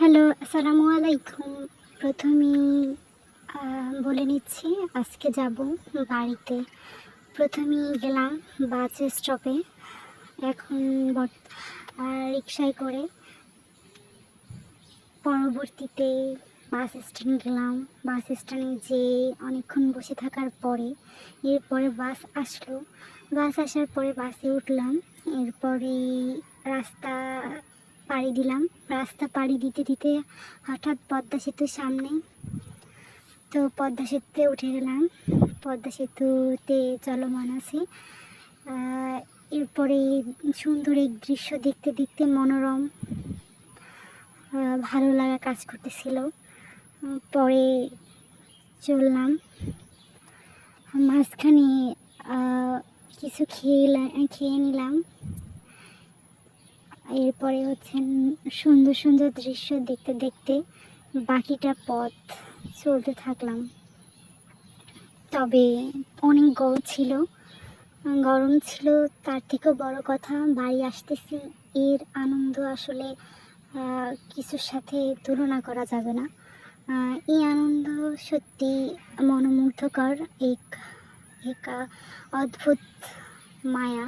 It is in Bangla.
হ্যালো, আসসালামু আলাইকুম। প্রথমেই বলে নিচ্ছি আজকে যাব বাড়িতে। প্রথমেই গেলাম বাস স্টপে। এখন রিকশায় করে পরবর্তীতে বাস স্ট্যান্ড গেলাম। বাস স্ট্যান্ডে যেয়ে অনেকক্ষণ বসে থাকার পরে এরপরে বাস আসলো। বাস আসার পরে বাসে উঠলাম। এরপরে রাস্তা পাড়ি দিলাম। রাস্তা পাড়ি দিতে দিতে হঠাৎ পদ্মা সেতুর সামনে, তো পদ্মা সেতুতে উঠে গেলাম। পদ্মা সেতুতে চলমান আছি। এরপরে সুন্দর এই দৃশ্য দেখতে দেখতে মনোরম ভালো লাগা কাজ করতেছিল। পরে চললাম। মাঝখানে কিছু খেয়ে নিলাম। এরপরে হচ্ছে সুন্দর সুন্দর দৃশ্য দেখতে দেখতে বাকিটা পথ চলতে থাকলাম। তবে অনেক গরম ছিল। তার থেকেও বড় কথা, বাড়ি আসতেছি এর আনন্দ আসলে কিছুর সাথে তুলনা করা যাবে না। এই আনন্দ সত্যি মনোমুগ্ধকর, এক অদ্ভুত মায়া।